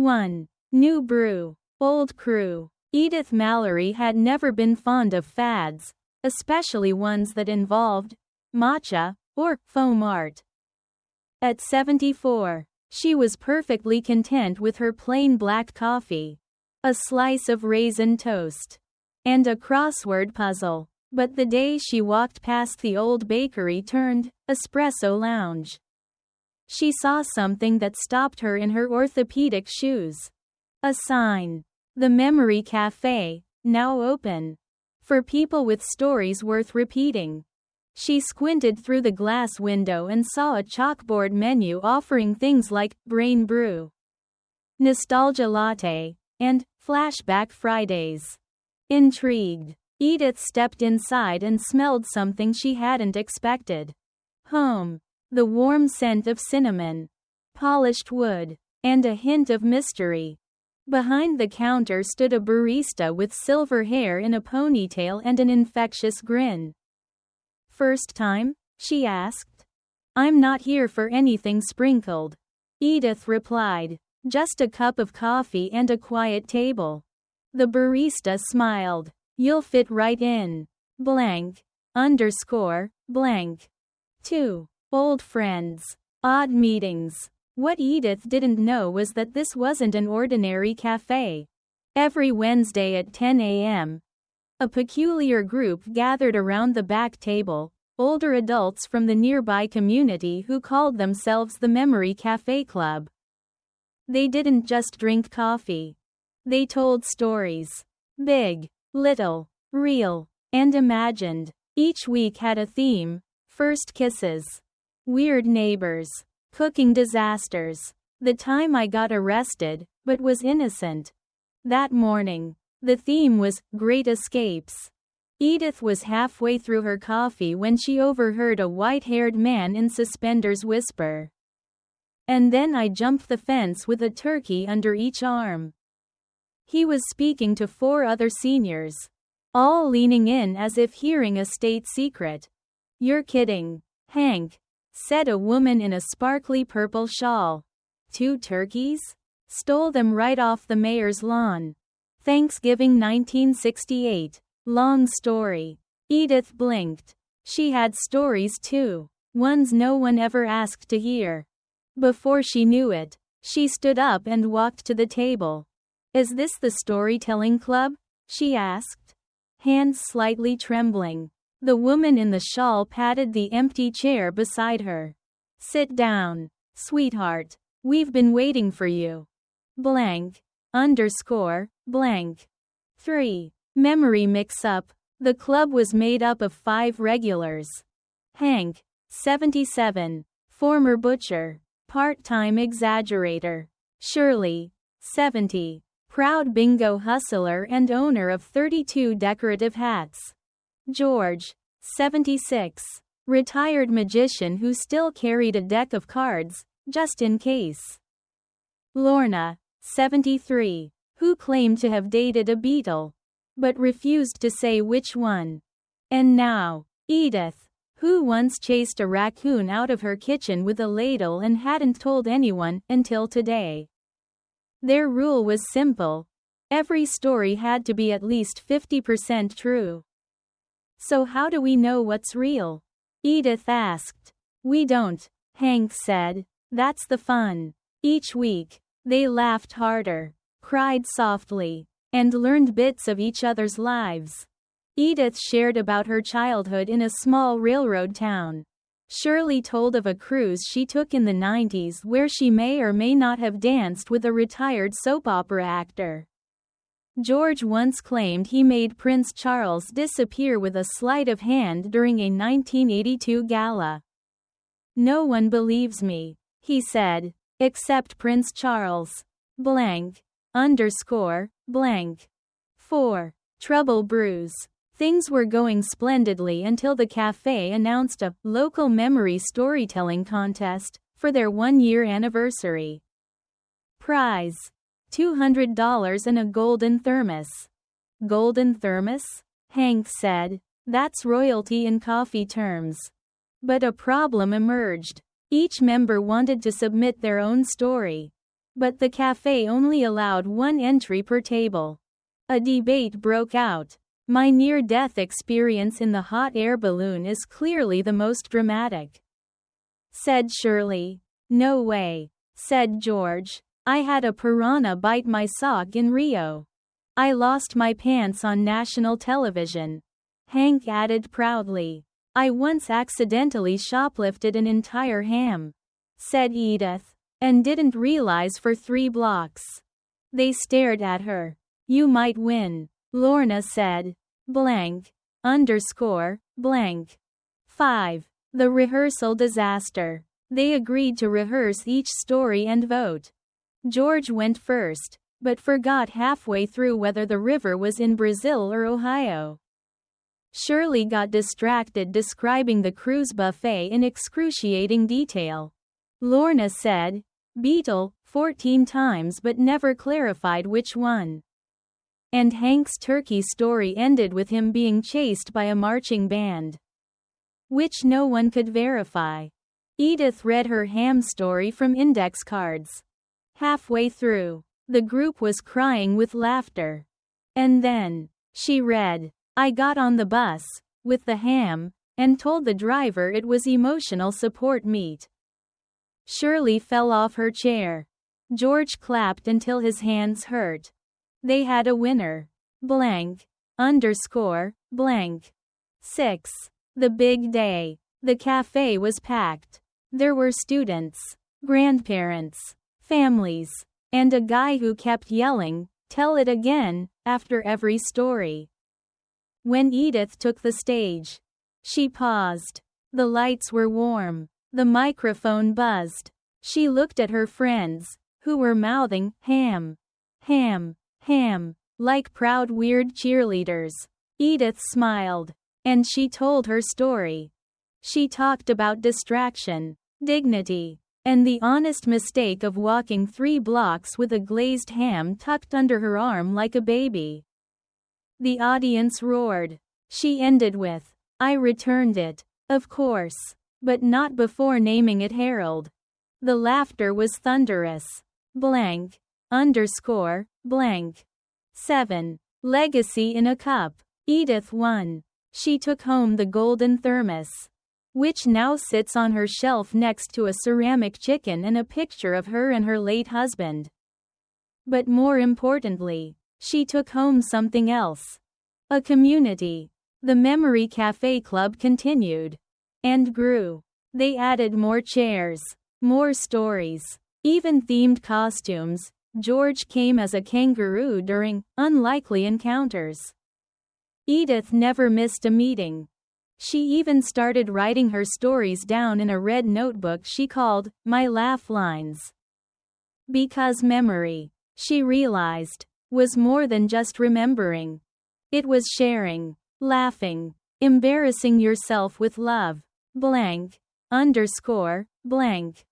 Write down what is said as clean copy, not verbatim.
1. New brew, old crew. Edith Mallory had never been fond of fads, especially ones that involved matcha or foam art. At 74, she was perfectly content with her plain black coffee, a slice of raisin toast, and a crossword puzzle. But the day she walked past the old bakery turned espresso lounge, she saw something that stopped her in her orthopedic shoes. A sign. The Memory Cafe, now open. For people with stories worth repeating. She squinted through the glass window and saw a chalkboard menu offering things like Brain Brew, Nostalgia Latte, and Flashback Fridays. Intrigued, Edith stepped inside and smelled something she hadn't expected. Home. The warm scent of cinnamon, polished wood, and a hint of mystery. Behind the counter stood a barista with silver hair in a ponytail and an infectious grin. "First time?" she asked. "I'm not here for anything sprinkled," Edith replied. "Just a cup of coffee and a quiet table." The barista smiled. "You'll fit right in. Blank. Underscore. Blank. 2. Old friends. Odd meetings." What Edith didn't know was that this wasn't an ordinary cafe. Every Wednesday at 10 a.m., a peculiar group gathered around the back table, older adults from the nearby community who called themselves the Memory Cafe Club. They didn't just drink coffee. They told stories. Big, little, real, and imagined. Each week had a theme: first kisses, weird neighbors, cooking disasters, the time I got arrested, but was innocent. That morning, the theme was Great Escapes. Edith was halfway through her coffee when she overheard a white-haired man in suspenders whisper, "And then I jumped the fence with a turkey under each arm." He was speaking to 4 other seniors, all leaning in as if hearing a state secret. "You're kidding, Hank," said a woman in a sparkly purple shawl. "2 turkeys? Stole them right off the mayor's lawn. Thanksgiving 1968. Long story." Edith blinked. She had stories too. Ones no one ever asked to hear. Before she knew it, she stood up and walked to the table. "Is this the storytelling club?" she asked, hands slightly trembling. The woman in the shawl patted the empty chair beside her. "Sit down, sweetheart. We've been waiting for you. Blank. Underscore. Blank. 3. Memory mix-up. The club was made up of 5 regulars. Hank, 77, former butcher, part-time exaggerator. Shirley, 70, proud bingo hustler and owner of 32 decorative hats. George, 76, retired magician who still carried a deck of cards, just in case. Lorna, 73, who claimed to have dated a Beatle, but refused to say which one. And now, Edith, who once chased a raccoon out of her kitchen with a ladle and hadn't told anyone until today. Their rule was simple. Every story had to be at least 50% true. "So how do we know what's real?" Edith asked. "We don't," Hank said. "That's the fun." Each week, they laughed harder, cried softly, and learned bits of each other's lives. Edith shared about her childhood in a small railroad town. Shirley told of a cruise she took in the 90s where she may or may not have danced with a retired soap opera actor. George once claimed he made Prince Charles disappear with a sleight of hand during a 1982 gala. "No one believes me," he said, "except Prince Charles. Blank. Underscore. Blank. 4. Trouble brews. Things were going splendidly until the cafe announced a local memory storytelling contest for their 1-year anniversary. Prize: $200 and a golden thermos. "Golden thermos?" Hank said. "That's royalty in coffee terms." But a problem emerged. Each member wanted to submit their own story. But the cafe only allowed one entry per table. A debate broke out. My near-death experience in the hot air balloon is clearly the most dramatic, said Shirley. No way, said George. I had a piranha bite my sock in Rio. I lost my pants on national television. Hank added proudly. I once accidentally shoplifted an entire ham, said Edith, and didn't realize for 3 blocks. They stared at her. You might win, Lorna said. Blank. Blank. 5. The rehearsal disaster. They agreed to rehearse each story and vote. George went first, but forgot halfway through whether the river was in Brazil or Ohio. Shirley got distracted describing the cruise buffet in excruciating detail. Lorna said, Beetle, 14 times but never clarified which one. And Hank's turkey story ended with him being chased by a marching band, which no one could verify. Edith read her ham story from index cards. Halfway through, the group was crying with laughter. And then, she read, I got on the bus, with the ham, and told the driver it was emotional support meat. Shirley fell off her chair. George clapped until his hands hurt. They had a winner. Blank. Blank. 6. The big day. The cafe was packed. There were students, grandparents, families, and a guy who kept yelling, tell it again, after every story. When Edith took the stage, she paused. The lights were warm. The microphone buzzed. She looked at her friends, who were mouthing, ham, ham, ham, like proud weird cheerleaders. Edith smiled. And she told her story. She talked about distraction, dignity, and the honest mistake of walking 3 blocks with a glazed ham tucked under her arm like a baby. The audience roared. She ended with, I returned it, of course, but not before naming it Harold. The laughter was thunderous. Blank. Blank. 7. Legacy in a cup. Edith won. She took home the golden thermos, which now sits on her shelf next to a ceramic chicken and a picture of her and her late husband. But more importantly, she took home something else. A community. The Memory Cafe Club continued. And grew. They added more chairs, more stories, even themed costumes. George came as a kangaroo during unlikely encounters. Edith never missed a meeting. She even started writing her stories down in a red notebook she called My Laugh Lines. Because memory, she realized, was more than just remembering. It was sharing, laughing, embarrassing yourself with love. Blank. Blank.